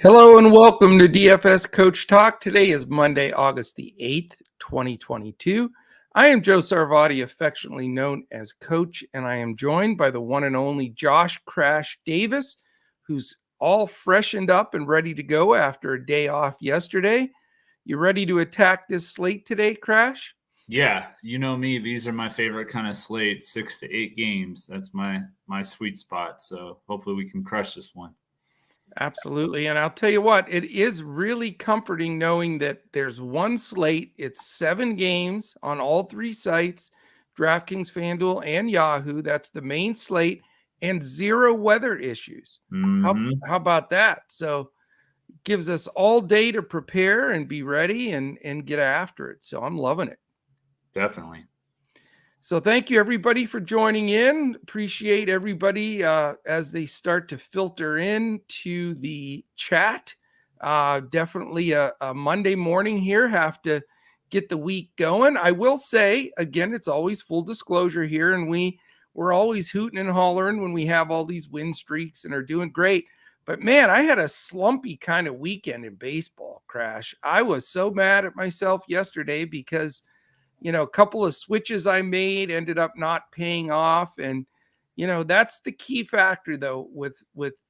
Hello and welcome to DFS Coach Talk. Today is Monday, August the 8th, 2022. I am Joe Sarvati, affectionately known as Coach, and I am joined by the one and only Josh Crash Davis, who's all freshened up and ready to go after a day off yesterday. You ready to attack this slate today, Crash? Yeah, you know me. These are my favorite kind of slate, 6 to 8 games. That's my sweet spot. So hopefully we can crush this one. Absolutely. And I'll tell you what, it is really comforting knowing that there's one slate. It's 7 games on all 3 sites, DraftKings, Fanduel, and Yahoo. That's the main slate, and 0 weather issues. How about that? So it gives us all day to prepare and be ready and get after it. So I'm loving it. Definitely. So thank you, everybody, for joining in. Appreciate everybody as they start to filter in to the chat. Definitely a Monday morning here. Have to get the week going. I will say, again, it's always full disclosure here, and we're always hooting and hollering when we have all these win streaks and are doing great. But, man, I had a slumpy kind of weekend in baseball, Crash. I was so mad at myself yesterday because – a couple of switches I made ended up not paying off. And, that's the key factor, though, with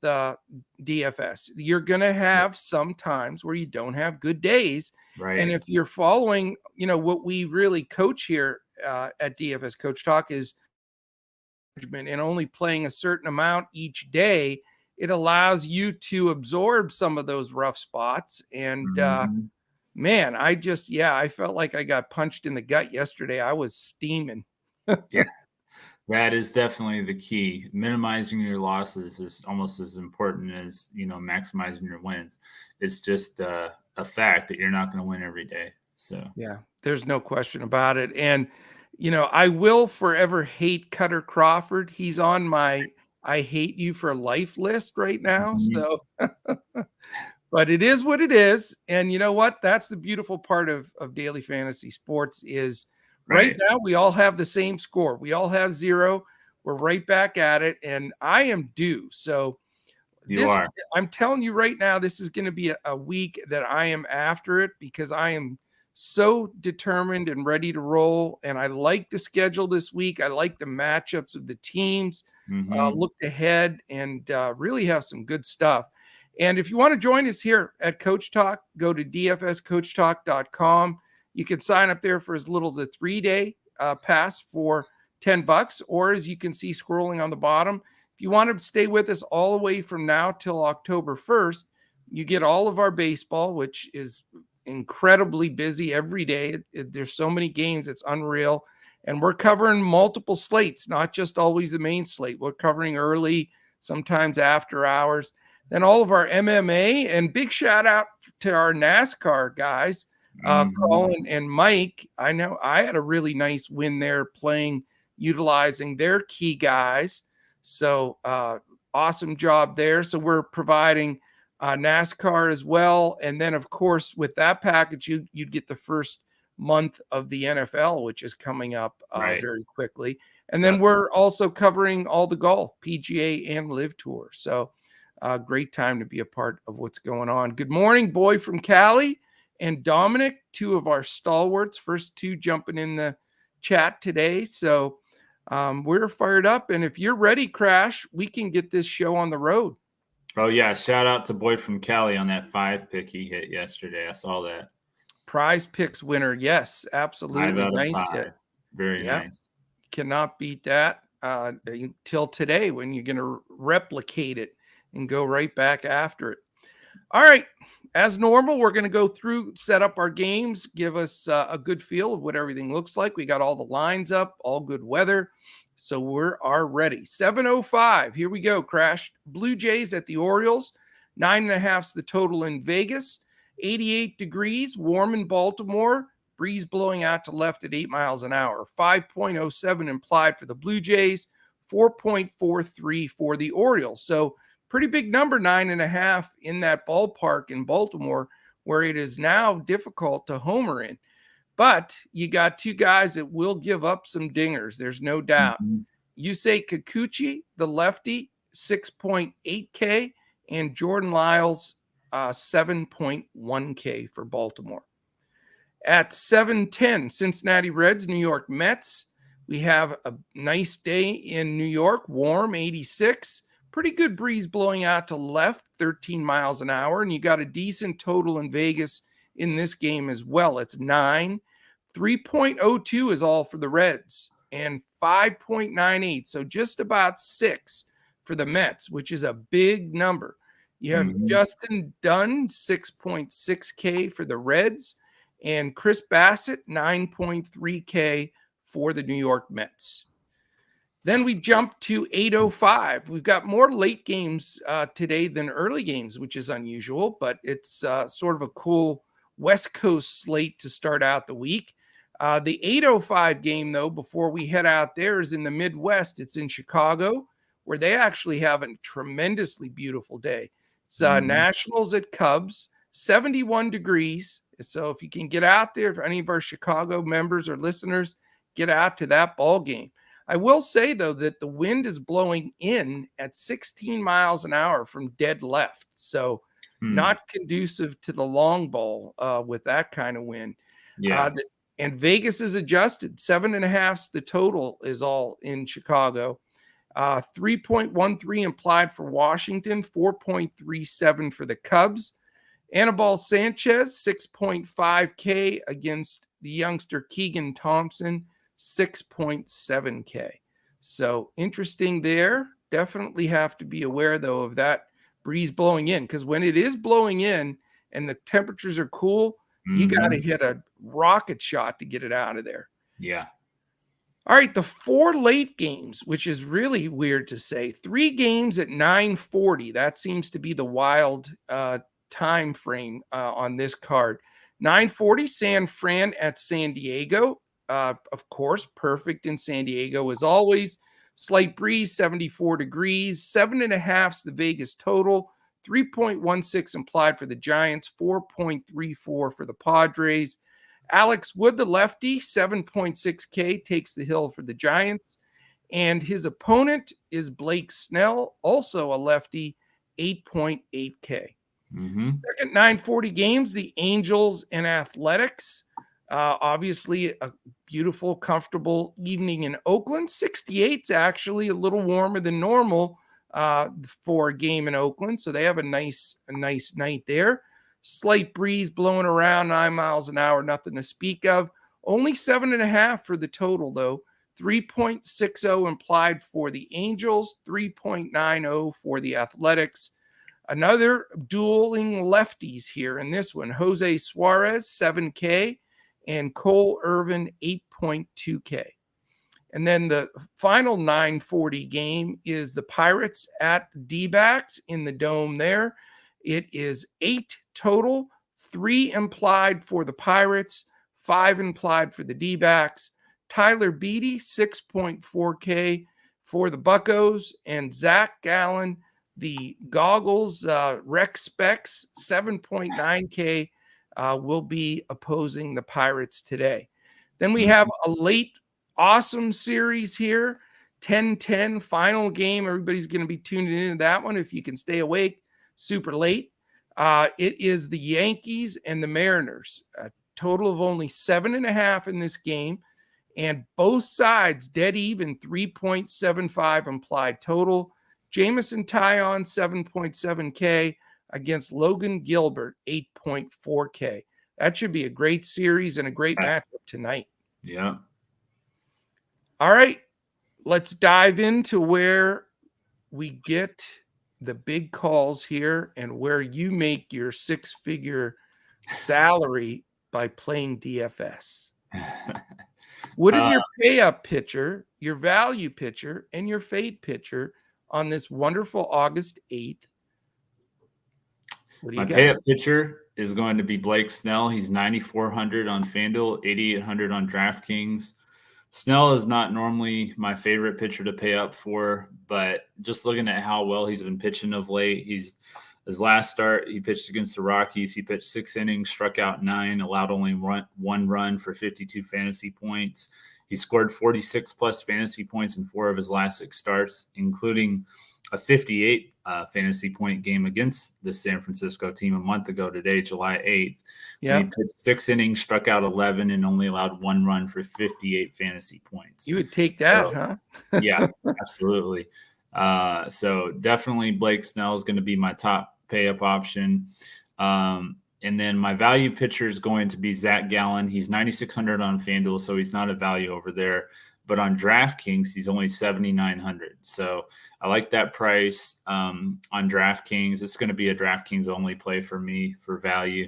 DFS. You're going to have some times where you don't have good days. Right. And if you're following, what we really coach here at DFS Coach Talk is management and only playing a certain amount each day, it allows you to absorb some of those rough spots. And, man, I felt like I got punched in the gut yesterday. I was steaming. Yeah, that is definitely the key. Minimizing your losses is almost as important as, maximizing your wins. It's just a fact that you're not going to win every day. So, yeah, there's no question about it. And, I will forever hate Cutter Crawford. He's on my I hate you for life list right now. So but it is what it is. And you know what? That's the beautiful part of daily fantasy sports is right now we all have the same score. We all have 0. We're right back at it. And I am due. So I'm telling you right now, this is going to be a week that I am after it because I am so determined and ready to roll. And I like the schedule this week. I like the matchups of the teams. Looked ahead and really have some good stuff. And if you want to join us here at Coach Talk, go to dfscoachtalk.com. You can sign up there for as little as a 3-day pass for $10, or as you can see scrolling on the bottom, if you want to stay with us all the way from now till October 1st, you get all of our baseball, which is incredibly busy every day. There's so many games, it's unreal. And we're covering multiple slates, not just always the main slate. We're covering early, sometimes after hours. Then all of our MMA, and big shout out to our NASCAR guys, Colin and Mike. I know I had a really nice win there utilizing their key guys. So awesome job there. So we're providing NASCAR as well. And then, of course, with that package, you'd get the first month of the NFL, which is coming up very quickly. And then we're also covering all the golf, PGA and Live Tour. So great time to be a part of what's going on. Good morning, Boy from Cali and Dominic, 2 of our stalwarts, first 2 jumping in the chat today. So we're fired up. And if you're ready, Crash, we can get this show on the road. Oh, yeah. Shout out to Boy from Cali on that 5 pick he hit yesterday. I saw that. PrizePicks winner. Yes, absolutely. Nice hit. Very nice. Cannot beat that until today when you're going to replicate it and go right back after it. All right. As normal, we're going to go through, set up our games, give us a good feel of what everything looks like. We got all the lines up, all good weather. So we are ready. 7:05. Here we go. Crash. Blue Jays at the Orioles. 9.5's the total in Vegas. 88 degrees, warm in Baltimore. Breeze blowing out to left at 8 miles an hour. 5.07 implied for the Blue Jays. 4.43 for the Orioles. So pretty big number, 9.5 in that ballpark in Baltimore, where it is now difficult to homer in. But you got 2 guys that will give up some dingers. There's no doubt. Yusei Kikuchi, the lefty, 6.8K, and Jordan Lyles, 7.1K for Baltimore. At 7:10, Cincinnati Reds, New York Mets. We have a nice day in New York, warm, 86. Pretty good breeze blowing out to left, 13 miles an hour. And you got a decent total in Vegas in this game as well. It's 9. 3.02 is all for the Reds and 5.98. So just about 6 for the Mets, which is a big number. You have Justin Dunn, 6.6K for the Reds, and Chris Bassett, 9.3K for the New York Mets. Then we jump to 8:05. We've got more late games today than early games, which is unusual, but it's sort of a cool West Coast slate to start out the week. The 8:05 game, though, before we head out there, is in the Midwest. It's in Chicago, where they actually have a tremendously beautiful day. It's Nationals at Cubs, 71 degrees. So if you can get out there, if any of our Chicago members or listeners, get out to that ball game. I will say, though, that the wind is blowing in at 16 miles an hour from dead left. So not conducive to the long ball with that kind of wind. Yeah. And Vegas is adjusted. 7.5, the total is all in Chicago. 3.13 implied for Washington, 4.37 for the Cubs. Anibal Sanchez, 6.5K against the youngster Keegan Thompson, 6.7K. So interesting there. Definitely have to be aware, though, of that breeze blowing in, because when it is blowing in and the temperatures are cool, you got to hit a rocket shot to get it out of there. Yeah. All right, the 4 late games, which is really weird to say. 3 games at 9:40. That seems to be the wild time frame on this card. 9:40, San Fran at San Diego. Of course, perfect in San Diego as always. Slight breeze, 74 degrees. 7.5's the Vegas total. 3.16 implied for the Giants. 4.34 for the Padres. Alex Wood, the lefty, 7.6K, takes the hill for the Giants. And his opponent is Blake Snell, also a lefty, 8.8K. Second 9:40 games, the Angels and Athletics. Obviously, a beautiful, comfortable evening in Oakland. 68's actually a little warmer than normal for a game in Oakland. So they have a nice night there. Slight breeze blowing around 9 miles an hour, nothing to speak of. Only 7.5 for the total, though. 3.60 implied for the Angels, 3.90 for the Athletics. Another dueling lefties here in this one. Jose Suarez, 7K, and Cole Irvin, 8.2K. And then the final 9:40 game is the Pirates at D-backs in the Dome there. It is 8 total, 3 implied for the Pirates, 5 implied for the D-backs. Tyler Beatty, 6.4K for the Buccos, and Zach Gallen, the Goggles, Rec Specs, 7.9K, will be opposing the Pirates today. Then we have a late awesome series here, 10-10, final game. Everybody's going to be tuning into that one if you can stay awake super late. It is the Yankees and the Mariners, a total of only 7.5 in this game, and both sides dead even, 3.75 implied total. Jamison Tyon, 7.7K against Logan Gilbert, 8.4K. That should be a great series and a great matchup tonight. Yeah. All right, let's dive into where we get the big calls here and where you make your 6-figure salary by playing DFS. What is your pay-up pitcher, your value pitcher, and your fade pitcher on this wonderful August 8th? What do you got? My pay-up pitcher is going to be Blake Snell. He's 9,400 on Fanduel, 8,800 on DraftKings. Snell is not normally my favorite pitcher to pay up for, but just looking at how well he's been pitching of late, his last start, he pitched against the Rockies. He pitched 6 innings, struck out 9, allowed only 1 run for 52 fantasy points. He scored 46 plus fantasy points in 4 of his last 6 starts, including a 58 fantasy point game against the San Francisco team a month ago today, July 8th. Yeah. He pitched 6 innings, struck out 11, and only allowed 1 run for 58 fantasy points. You would take that, So, huh? Yeah, absolutely. So definitely Blake Snell is going to be my top pay up option. And then my value pitcher is going to be Zach Gallen. He's 9,600 on FanDuel, so he's not a value over there. But on DraftKings, he's only 7,900. So I like that price on DraftKings. It's going to be a DraftKings only play for me for value.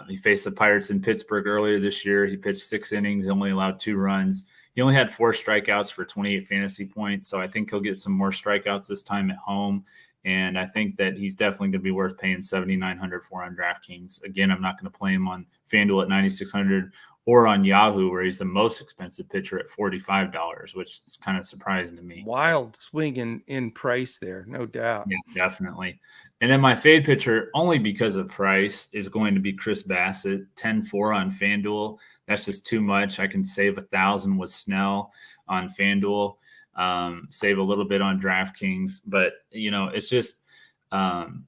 He faced the Pirates in Pittsburgh earlier this year. He pitched 6 innings, only allowed 2 runs. He only had 4 strikeouts for 28 fantasy points. So I think he'll get some more strikeouts this time at home. And I think that he's definitely going to be worth paying $7,900 for on DraftKings. Again, I'm not going to play him on FanDuel at $9,600 or on Yahoo, where he's the most expensive pitcher at $45, which is kind of surprising to me. Wild swing in price there, no doubt. Yeah, definitely. And then my fade pitcher, only because of price, is going to be Chris Bassett, 10-4 on FanDuel. That's just too much. I can save $1,000 with Snell on FanDuel. Save a little bit on DraftKings, but it's just the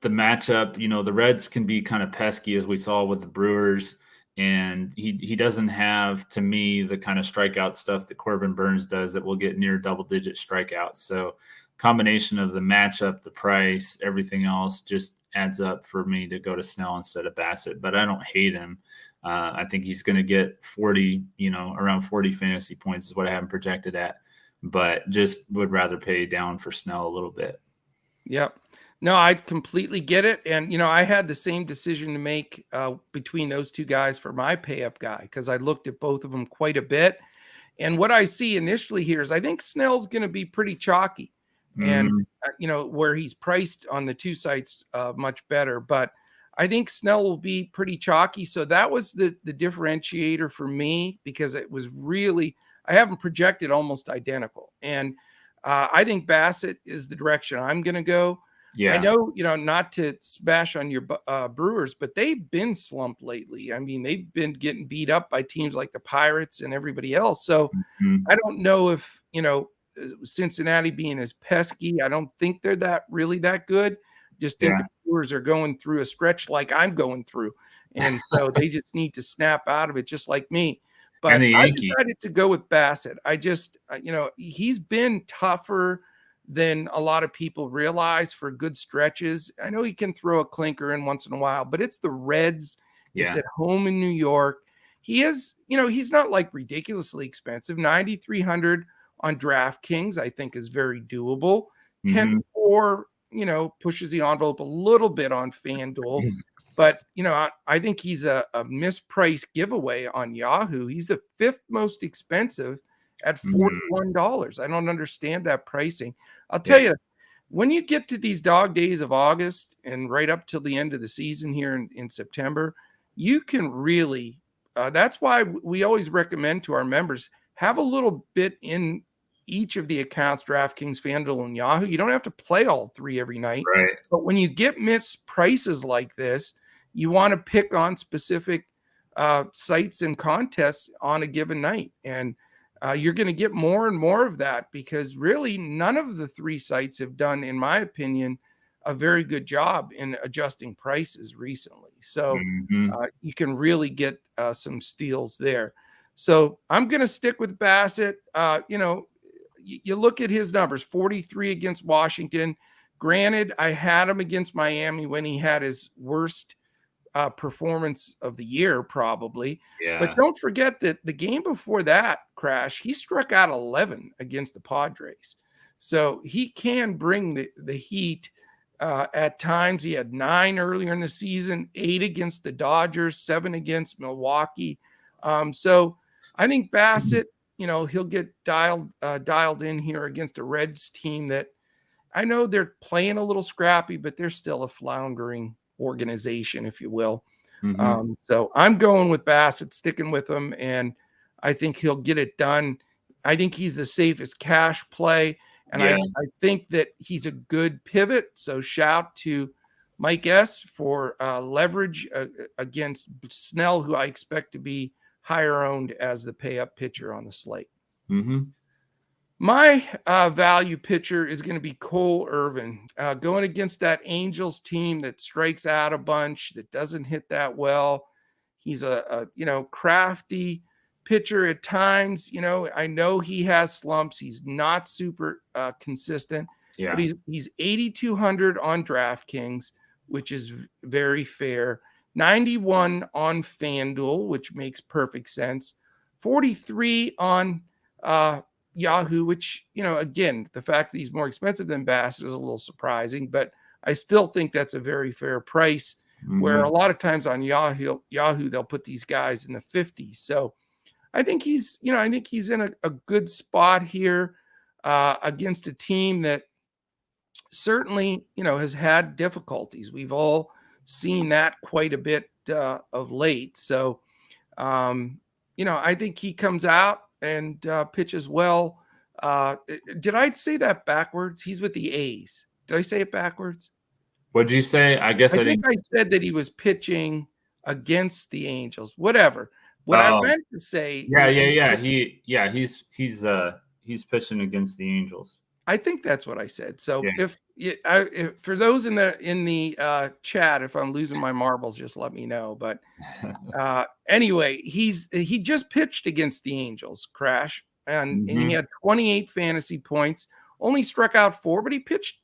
matchup. The Reds can be kind of pesky, as we saw with the Brewers, and he doesn't have, to me, the kind of strikeout stuff that Corbin Burnes does that will get near double-digit strikeouts. So combination of the matchup, the price, everything else just adds up for me to go to Snell instead of Bassett. But I don't hate him. I think he's going to get 40, around 40 fantasy points is what I have him projected at. But just would rather pay down for Snell a little bit. Yep. No, I completely get it. And, I had the same decision to make between those two guys for my pay up guy, because I looked at both of them quite a bit. And what I see initially here is I think Snell's going to be pretty chalky. And, where he's priced on the two sites much better. But I think Snell will be pretty chalky. So that was the differentiator for me, because it was really, I have them projected almost identical. And I think Bassett is the direction I'm going to go. Yeah. I know, not to smash on your Brewers, but they've been slumped lately. I mean, they've been getting beat up by teams like the Pirates and everybody else. So I don't know if, Cincinnati being as pesky, I don't think they're really that good. Just think the Brewers are going through a stretch like I'm going through. And so they just need to snap out of it, just like me. But I decided to go with Bassett. I just, he's been tougher than a lot of people realize for good stretches. I know he can throw a clinker in once in a while, but it's the Reds. Yeah. It's at home in New York. He is, he's not like ridiculously expensive. 9,300 on DraftKings, I think, is very doable. 10-4, pushes the envelope a little bit on FanDuel. But, I think he's a mispriced giveaway on Yahoo. He's the 5th most expensive at $41. I don't understand that pricing. I'll tell you, when you get to these dog days of August and right up till the end of the season here in September, you can really, that's why we always recommend to our members, have a little bit in each of the accounts, DraftKings, FanDuel, and Yahoo. You don't have to play all 3 every night. Right. But when you get missed prices like this, you want to pick on specific sites and contests on a given night. And you're going to get more and more of that, because really none of the 3 sites have done, in my opinion, a very good job in adjusting prices recently. So you can really get some steals there. So I'm going to stick with Bassett. You look at his numbers, 43 against Washington. Granted, I had him against Miami when he had his worst performance of the year, probably. Yeah. But don't forget that the game before that crash, he struck out 11 against the Padres. So he can bring the heat at times. He had 9 earlier in the season, 8 against the Dodgers, 7 against Milwaukee. So I think Bassett, he'll get dialed in here against a Reds team that I know they're playing a little scrappy, but they're still a floundering organization, if you will. So I'm going with Bassett, sticking with him, and I think he'll get it done. I think he's the safest cash play, and I think that he's a good pivot. So shout to Mike S. for leverage against Snell, who I expect to be higher owned as the pay up pitcher on the slate. My value pitcher is going to be Cole Irvin, going against that Angels team that strikes out a bunch, that doesn't hit that well. He's a crafty pitcher at times. I know he has slumps. He's not super consistent, but Yeah. he's 8,200 on DraftKings, which is very fair. 91 on Fanduel, which makes perfect sense. 43 on Yahoo, which, again, the fact that he's more expensive than Bassett is a little surprising, but I still think that's a very fair price, where a lot of times on Yahoo, they'll put these guys in the 50s. So I think he's in a good spot here against a team that certainly, has had difficulties. We've all seen that quite a bit of late. So, I think he comes out and pitches well. Did I say that backwards? He's with the A's. Did I say it backwards? What did you say? I guess I think didn't. I said that he was pitching against the Angels. Whatever. What I meant to say. He's pitching against the Angels. I think that's what I said. So if for those in the chat, if I'm losing my marbles, just let me know. But anyway, he just pitched against the Angels, Crash, and he had 28 fantasy points. Only struck out 4, but he pitched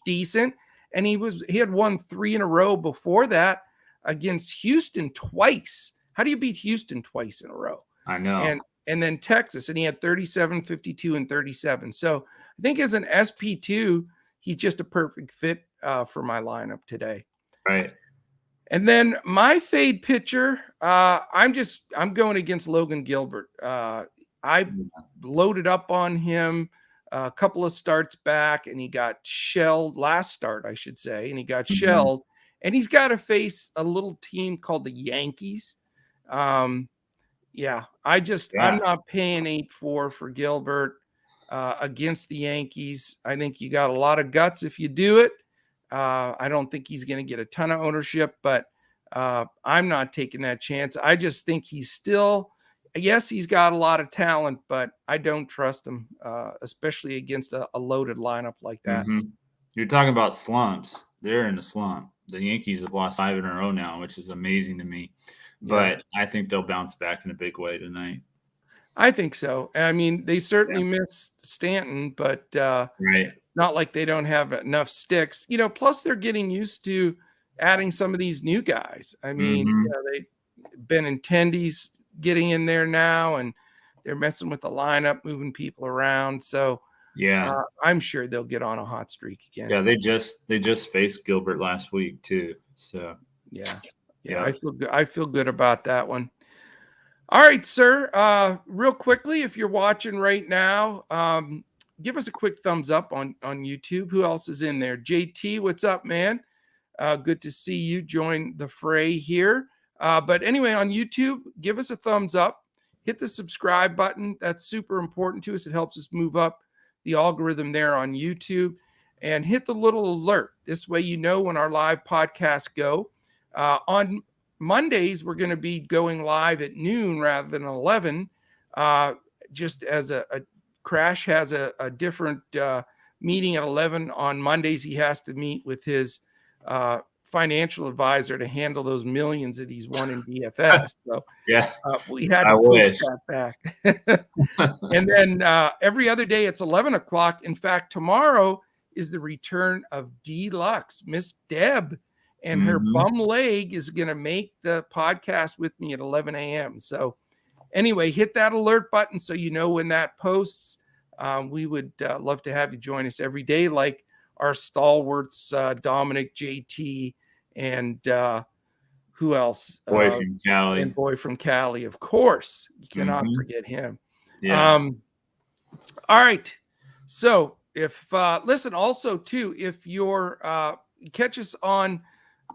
decent, and he had won 3 in a row before that against Houston twice. How do you beat Houston twice in a row? I know. And then Texas, and he had 37, 52, and 37. So I think as an SP2, he's just a perfect fit for my lineup today. Right. And then my fade pitcher, I'm going against Logan Gilbert. I loaded up on him a couple of starts back, and he got shelled last start, I should say, and he got shelled. And he's got to face a little team called the Yankees. I'm not paying 8-4 for Gilbert against the Yankees. I think you got a lot of guts if you do it. I don't think he's going to get a ton of ownership, but I'm not taking that chance. I just think he's got a lot of talent, but I don't trust him, especially against a loaded lineup like that. You're talking about slumps. They're in a slump. The Yankees have lost 5 in a row now, which is amazing to me. But I think they'll bounce back in a big way tonight. I think so. I mean, they certainly miss Stanton, but not like they don't have enough sticks. Plus they're getting used to adding some of these new guys. I mean, Benintendi's getting in there now, and they're messing with the lineup, moving people around. So I'm sure they'll get on a hot streak again. Yeah, they just faced Gilbert last week too. So I feel good about that one. All right, sir. Real quickly, if you're watching right now, give us a quick thumbs up on YouTube. Who else is in there? JT, what's up, man? Good to see you join the fray here. But anyway, on YouTube, give us a thumbs up. Hit the subscribe button. That's super important to us. It helps us move up the algorithm there on YouTube. And hit the little alert. This way you know when our live podcasts go. On Mondays, we're going to be going live at noon rather than 11. Just as a Crash has a different meeting at 11 on Mondays. He has to meet with his financial advisor to handle those millions that he's won in DFS. So we had to push that back. And then every other day it's 11 o'clock. In fact, tomorrow is the return of Deluxe. Miss Deb and her bum leg is going to make the podcast with me at 11 a.m. So anyway, hit that alert button so you know when that posts. We would love to have you join us every day, like our stalwarts, Dominic, JT, and who else? Boy from Cali. And Boy from Cali, of course. You cannot forget him. Yeah. All right. So if listen, also too, if you're catch us on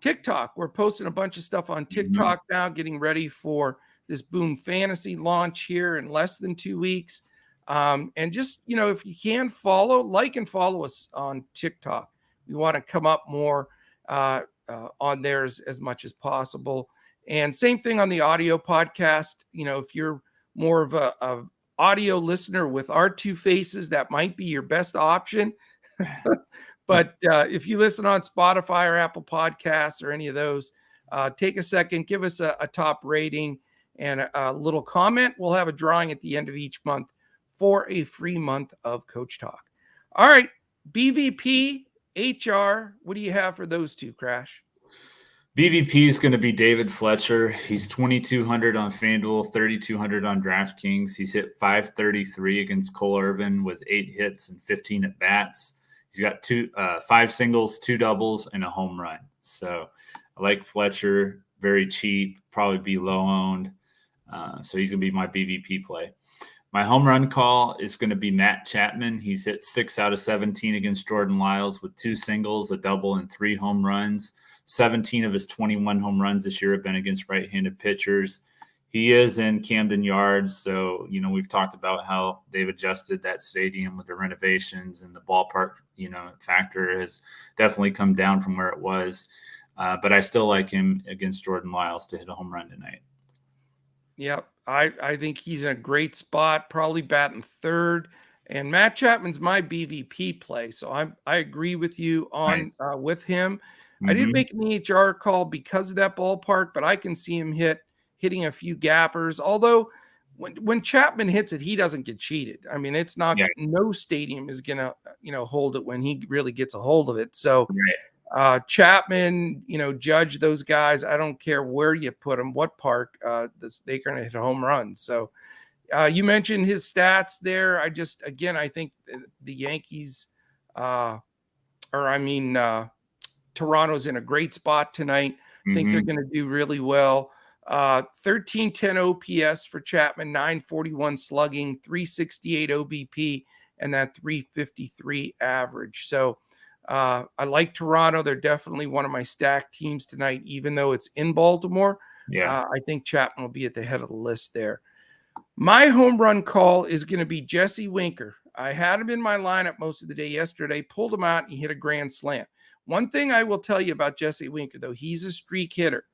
TikTok, we're posting a bunch of stuff on TikTok now, getting ready for this Boom Fantasy launch here in less than 2 weeks. And just, if you can like and follow us on TikTok. We want to come up more on there as much as possible. And same thing on the audio podcast. If you're more of a audio listener with our two faces, that might be your best option. But if you listen on Spotify or Apple Podcasts or any of those, take a second, give us a top rating and a little comment. We'll have a drawing at the end of each month for a free month of Coach Talk. All right, BVP, HR, what do you have for those two, Crash? BVP is going to be David Fletcher. He's 2,200 on Fanduel, 3,200 on DraftKings. He's hit 533 against Cole Irvin with 8 hits and 15 at bats. He's got 5 singles, 2 doubles, and a home run. So I like Fletcher, very cheap, probably be low owned. So he's going to be my BVP play. My home run call is going to be Matt Chapman. He's hit 6 out of 17 against Jordan Lyles with 2 singles, a double, and 3 home runs. 17 of his 21 home runs this year have been against right-handed pitchers. He is in Camden Yards, so, we've talked about how they've adjusted that stadium with the renovations, and the ballpark, factor has definitely come down from where it was. But I still like him against Jordan Lyles to hit a home run tonight. Yep, I think he's in a great spot, probably batting third. And Matt Chapman's my BVP play, so I agree with you on Nice. with him. I didn't make an HR call because of that ballpark, but I can see him hitting a few gappers. Although when Chapman hits it, he doesn't get cheated. I mean, it's not no stadium is gonna hold it when he really gets a hold of it. So Chapman, Judge, those guys, I don't care where you put them, what park, they're gonna hit home runs. So you mentioned his stats there. I think the Yankees, Toronto's in a great spot tonight. I think they're going to do really well. 1310 OPS for Chapman, 941 slugging, 368 OBP, and that 353 average. So I like Toronto. They're definitely one of my stacked teams tonight, even though it's in Baltimore. I think Chapman will be at the head of the list there. My home run call is going to be Jesse Winker. I had him in my lineup most of the day yesterday, pulled him out, and he hit a grand slam. One thing I will tell you about Jesse Winker, though, he's a streak hitter.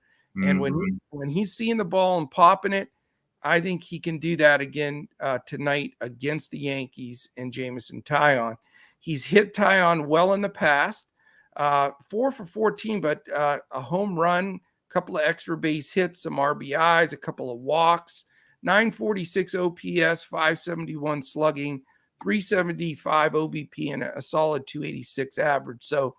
And when he's seeing the ball and popping it, I think he can do that again tonight against the Yankees and Jameson Taillon. He's hit Taillon well in the past, 4 for 14, but a home run, a couple of extra base hits, some RBIs, a couple of walks, 946 OPS, 571 slugging, 375 OBP, and a solid 286 average. So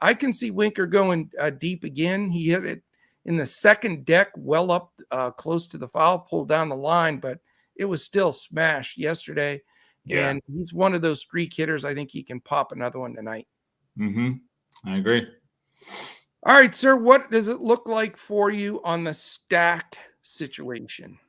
I can see Winker going deep again. He hit it in the second deck, well up close to the foul, pulled down the line, but it was still smashed yesterday. Yeah. And he's one of those streak hitters. I think he can pop another one tonight. I agree. All right, sir, what does it look like for you on the stack situation?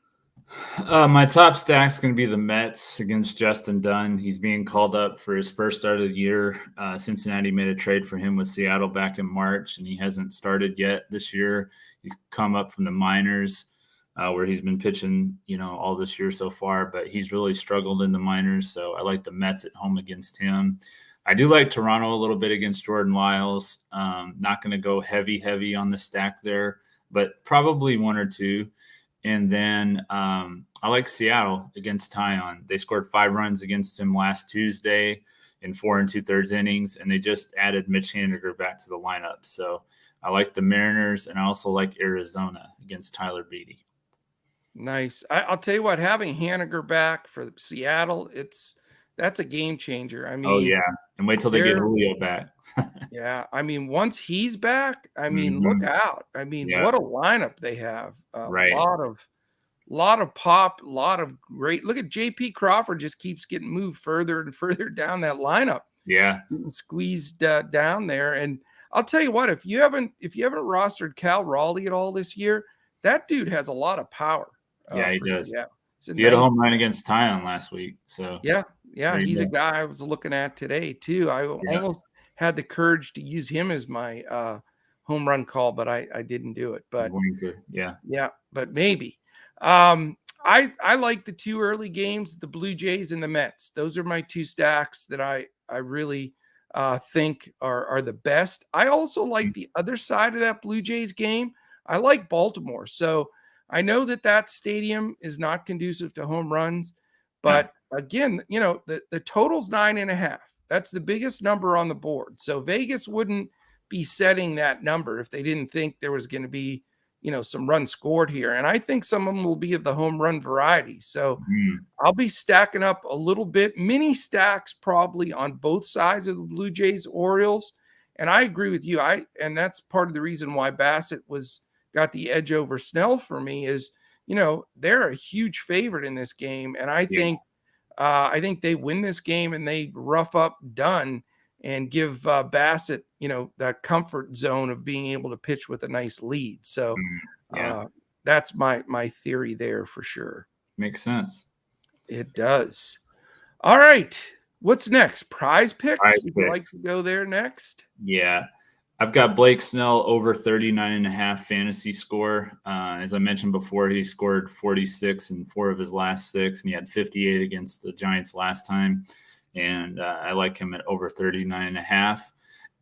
My top stack's going to be the Mets against Justin Dunn. He's being called up for his first start of the year. Cincinnati made a trade for him with Seattle back in March, and he hasn't started yet this year. He's come up from the minors where he's been pitching, all this year so far, but he's really struggled in the minors. So I like the Mets at home against him. I do like Toronto a little bit against Jordan Lyles. Not going to go heavy on the stack there, but probably 1 or 2. And then I like Seattle against Taillon. They scored 5 runs against him last Tuesday in 4 2/3 innings, and they just added Mitch Haniger back to the lineup. So I like the Mariners, and I also like Arizona against Tyler Beede. Nice. I'll tell you what, having Haniger back for Seattle, that's a game changer. I mean, and wait till they get Julio back. Yeah, I mean, once he's back, I mean, look out. I mean, what a lineup they have. Right. Lot of pop, a lot of great. Look at JP Crawford just keeps getting moved further and further down that lineup. Yeah. Getting squeezed down there. And I'll tell you what, if you haven't rostered Cal Raleigh at all this year, that dude has a lot of power. He does. Yeah. He had a home run against Taillon last week. So yeah, he's a guy I was looking at today too. I almost had the courage to use him as my home run call, but I didn't do it. But but maybe. I like the 2 early games, the Blue Jays and the Mets. Those are my 2 stacks that I really think are the best. I also like the other side of that Blue Jays game. I like Baltimore. So I know that stadium is not conducive to home runs, But again, the total's 9.5. That's the biggest number on the board. So Vegas wouldn't be setting that number if they didn't think there was going to be, some runs scored here. And I think some of them will be of the home run variety. So I'll be stacking up a little bit, mini stacks probably on both sides of the Blue Jays Orioles. And I agree with you. And that's part of the reason why Bassett got the edge over Snell for me is, they're a huge favorite in this game. And I think they win this game and they rough up Dunn and give Bassett, that comfort zone of being able to pitch with a nice lead. So that's my theory there for sure. Makes sense. It does. All right. What's next? PrizePicks? Would you like to go there next? Yeah. I've got Blake Snell over 39.5 fantasy score. As I mentioned before, he scored 46 in 4 of his last 6, and he had 58 against the Giants last time. And I like him at over 39.5.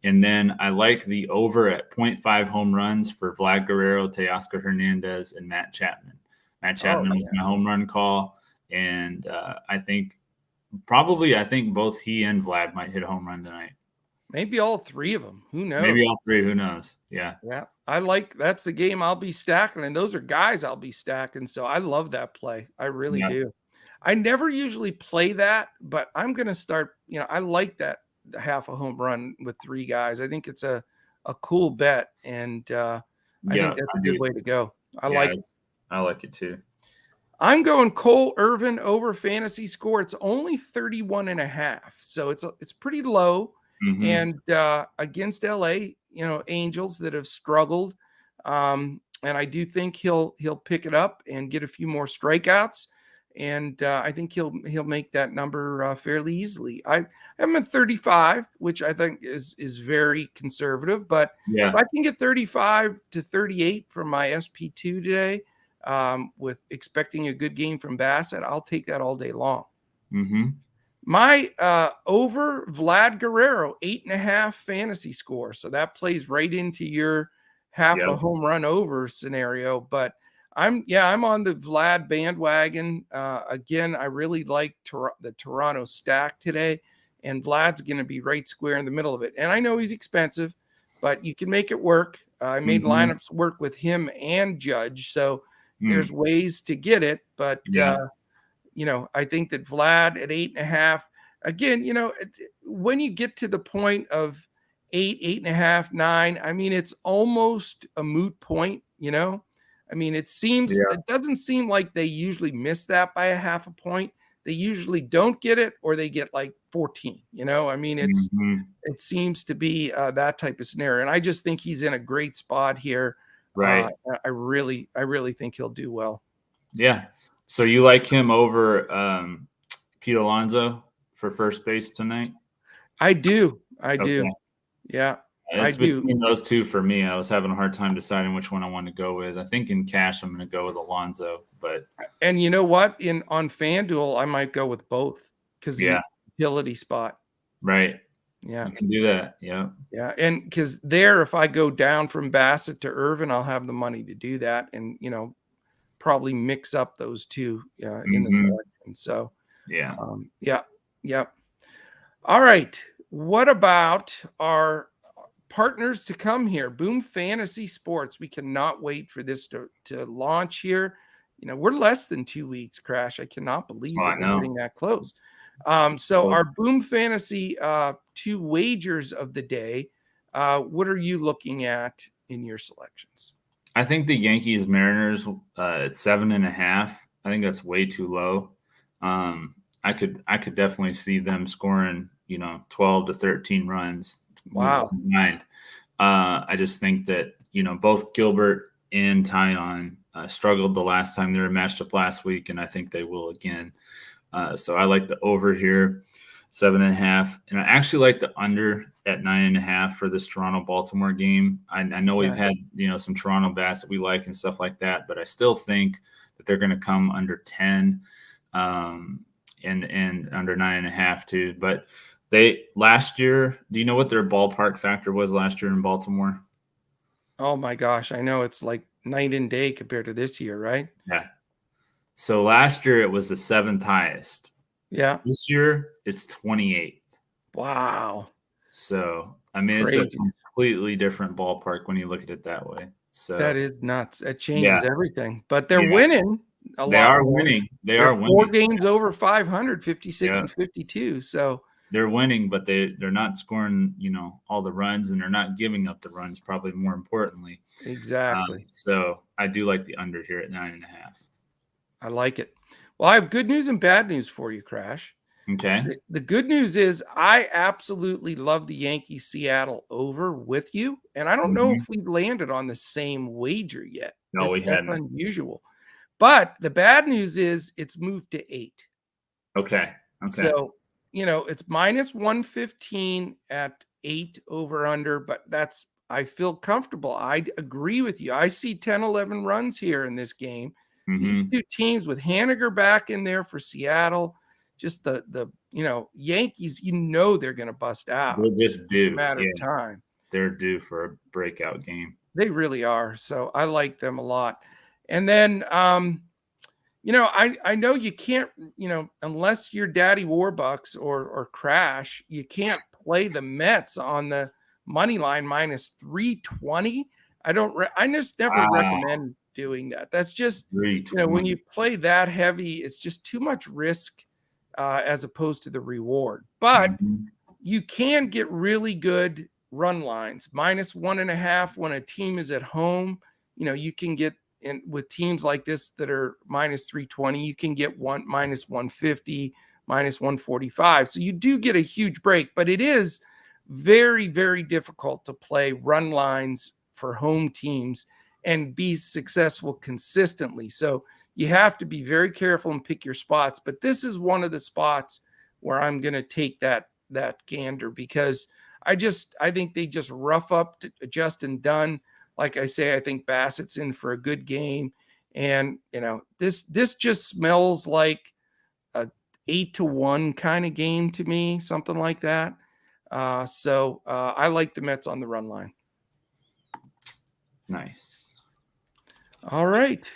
And then I like the over at 0.5 home runs for Vlad Guerrero, Teoscar Hernandez, and Matt Chapman. Matt Chapman was my home run call. And I think both he and Vlad might hit a home run tonight. Maybe all 3 of them. Who knows? Maybe all 3. Who knows? Yeah. Yeah. That's the game I'll be stacking. And those are guys I'll be stacking. So I love that play. I really do. I never usually play that, but I'm going to start, I like that half a home run with 3 guys. I think it's a cool bet. And I think that's a good way to go. I like it. I like it too. I'm going Cole Irvin over fantasy score. It's only 31.5. So it's pretty low. And against LA, Angels that have struggled. And I do think he'll pick it up and get a few more strikeouts. And I think he'll make that number fairly easily. I am at 35, which I think is very conservative. But if I can get 35 to 38 from my SP2 today, with expecting a good game from Bassett, I'll take that all day long. My over Vlad Guerrero, 8.5 fantasy score. So that plays right into your half a home run over scenario. But I'm on the Vlad bandwagon. Again, I really like the Toronto stack today. And Vlad's going to be right square in the middle of it. And I know he's expensive, but you can make it work. I made lineups work with him and Judge. So there's ways to get it. But I think that Vlad at 8.5, again, when you get to the point of 8.5, 9, I mean, it's almost a moot point, I mean, it doesn't seem like they usually miss that by a half a point. They usually don't get it, or they get like 14, I mean, it seems to be that type of scenario. And I just think he's in a great spot here. Right. I really think he'll do well. Yeah. So you like him over Pete Alonso for first base tonight? I do. Yeah. It's between those 2 for me. I was having a hard time deciding which one I want to go with. I think in cash, I'm going to go with Alonso. And you know what? On FanDuel, I might go with both because the utility spot. Right. Yeah. You can do that. Yeah. Yeah. And because if I go down from Bassett to Irvin, I'll have the money to do that. And, probably mix up those 2 in the margin. So, yeah. All right. What about our partners to come here? Boom Fantasy Sports. We cannot wait for this to launch here. We're less than 2 weeks, Crash. I cannot believe that we're getting that close. So our Boom Fantasy 2 wagers of the day, what are you looking at in your selections? I think the Yankees Mariners at 7.5. I think that's way too low. I could definitely see them scoring, 12 to 13 runs. Wow. I just think that, both Gilbert and Tyon struggled the last time they were matched up last week, and I think they will again. So I like the over here, 7.5. And I actually like the under at 9.5 for this Toronto-Baltimore game. I know we've had, some Toronto bats that we like and stuff like that, but I still think that they're going to come under 10 and under 9.5 too. But last year, do you know what their ballpark factor was last year in Baltimore? Oh my gosh. I know it's like night and day compared to this year, right? Yeah. So last year it was the 7th highest. Yeah. This year it's 28th. Wow. So, I mean, it's a completely different ballpark when you look at it that way. So that is nuts. It changes everything. But they're Yeah. winning a They lot are more. winning. They're are 4 winning. games over 500, 56 and 52. So they're winning, but they're not scoring, all the runs, and they're not giving up the runs, probably more importantly. exactly. So I do like the under here at 9.5. I like it. Well, I have good news and bad news for you, Crash. Okay. The good news is I absolutely love the Yankees Seattle over with you. And I don't know if we've landed on the same wager yet. No, we That's hadn't. unusual. But the bad news is it's moved to 8. Okay. So, it's minus 115 at 8 over under, but I feel comfortable. I agree with you. I see 10, 11 runs here in this game. These two teams with Haniger back in there for Seattle, just the Yankees, they're going to bust out. They're just due. It's a matter of time. They're due for a breakout game. They really are. So I like them a lot. And then, I know you can't, unless you're Daddy Warbucks or Crash, you can't play the Mets on the money line minus 320. I just never recommend doing that. That's just, when you play that heavy, it's just too much risk as opposed to the reward. But you can get really good run lines, minus 1.5 when a team is at home. You can get, and with teams like this that are minus 320, you can get minus 150, minus 145. So you do get a huge break, but it is very, very difficult to play run lines for home teams and be successful consistently. So you have to be very careful and pick your spots. But this is one of the spots where I'm going to take that gander, because I think they just rough up Justin Dunn. Like I say, I think Bassett's in for a good game. And, this just smells like a 8-1 kind of game to me, something like that. So I like the Mets on the run line. Nice. All right.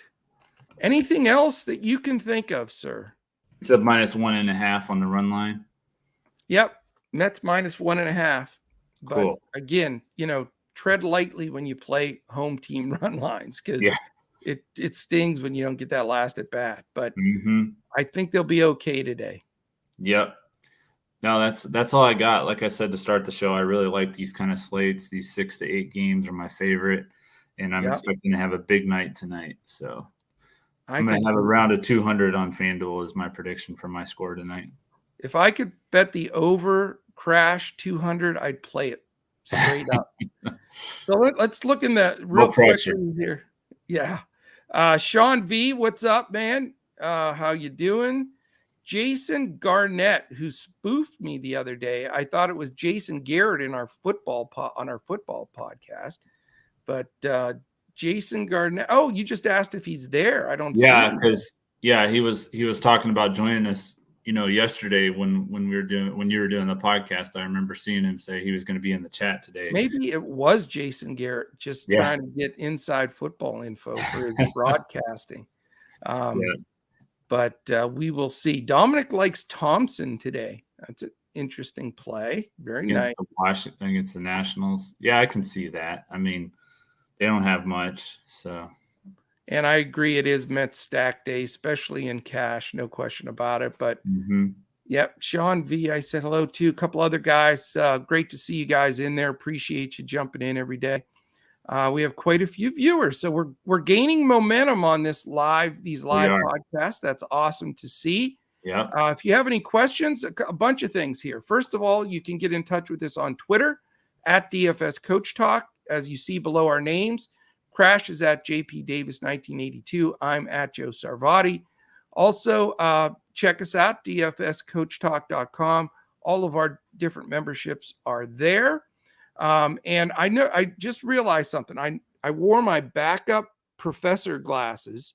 Anything else that you can think of, sir? It's a minus 1.5 on the run line. Yep. Mets minus 1.5. But cool. Again, tread lightly when you play home team run lines, because it stings when you don't get that last at bat. But I think they'll be okay today. Yep. No, that's all I got. Like I said to start the show, I really like these kind of slates. These 6 to 8 games are my favorite, and I'm expecting to have a big night tonight. So I'm going to have a round of 200 on Fanduel is my prediction for my score tonight. If I could bet the over Crash 200, I'd play it straight up. So let's look in the real question here. Yeah. Sean V, what's up, man? How you doing? Jason Garnett, who spoofed me the other day. I thought it was Jason Garrett in our football podcast, but Jason Garnett. Oh, you just asked if he's there. I don't see him. Because he was talking about joining us, yesterday when you were doing the podcast. I remember seeing him say he was going to be in the chat today. Maybe it was Jason Garrett just trying to get inside football info for his broadcasting. But we will see. Dominic likes Thompson today. That's an interesting play. Very nice. Against the Nationals. Yeah, I can see that. I mean, they don't have much, so. And I agree, it is Mets stack day, especially in cash, no question about it. But yep, Sean V, I said hello to a couple other guys. Great to see you guys in there. Appreciate you jumping in every day. We have quite a few viewers, so we're gaining momentum on these live podcasts. That's awesome to see. Yeah. If you have any questions, a bunch of things here. First of all, you can get in touch with us on Twitter at DFS Coach Talk, as you see below our names. Crash is at JP Davis 1982. I'm at Joe Sarvati. Also, check us out, dfscoachtalk.com. All of our different memberships are there. And I just realized something. I wore my backup professor glasses,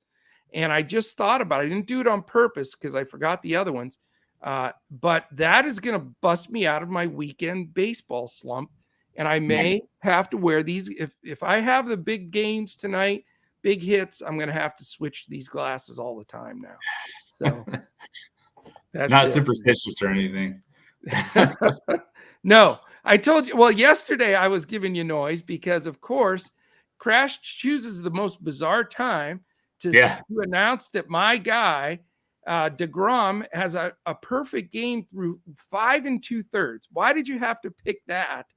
and I just thought about it. I didn't do it on purpose because I forgot the other ones. But that is going to bust me out of my weekend baseball slump. And I may have to wear these if I have the big games tonight, big hits, I'm going to have to switch to these glasses all the time now. So that's not it. superstitious or anything. No, I told you. Well, yesterday I was giving you noise because, of course, Crash chooses the most bizarre time to announce that my guy, DeGrom, has a perfect game through 5 2/3. Why did you have to pick that?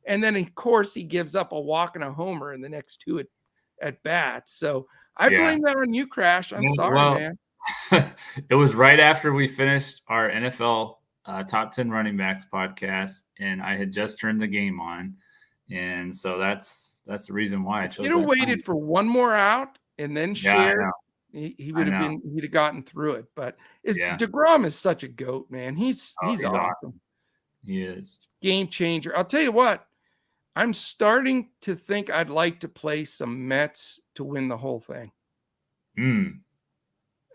And then, of course, he gives up a walk and a homer in the next 2 at bats. So I blame that on you, Crash. I'm sorry, man. It was right after we finished our NFL top 10 running backs podcast, and I had just turned the game on, and so that's the reason why I chose. You'd have waited for one more out and then shared. He would have been. He'd have gotten through it. But DeGrom is such a goat, man. He's awesome. He is game changer. I'll tell you what. I'm starting to think I'd like to play some Mets to win the whole thing.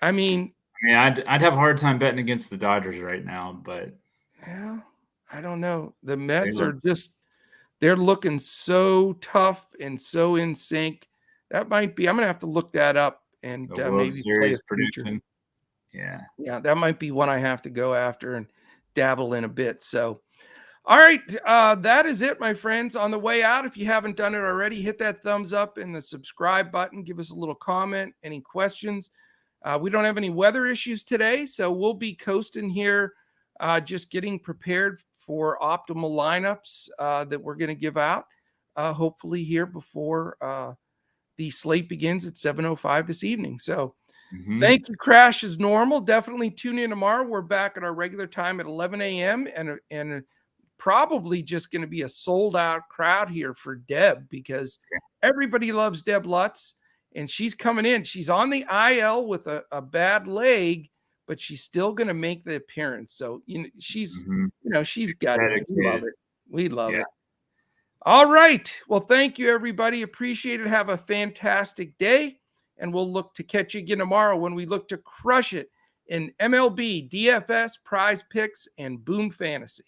I mean, I'd have a hard time betting against the Dodgers right now, but I don't know. The Mets are they're looking so tough and so in sync. That might be. I'm gonna have to look that up and maybe play a prediction. Yeah, that might be one I have to go after and dabble in a bit. So. All right, that is it, my friends. On the way out, if you haven't done it already, hit that thumbs up and the subscribe button. Give us a little comment, any questions. We don't have any weather issues today, so we'll be coasting here, just getting prepared for optimal lineups that we're going to give out, hopefully here before the slate begins at 7:05 this evening. So thank you, Crash, as normal. Definitely tune in tomorrow. We're back at our regular time at 11 a.m. and probably just going to be a sold out crowd here for Deb because everybody loves Deb Lutz and she's coming in. She's on the IL with a bad leg, but she's still going to make the appearance. So, she's got it. We love it. We love it. All right. Well, thank you, everybody. Appreciate it. Have a fantastic day. And we'll look to catch you again tomorrow when we look to crush it in MLB, DFS, PrizePicks, and Boom Fantasy.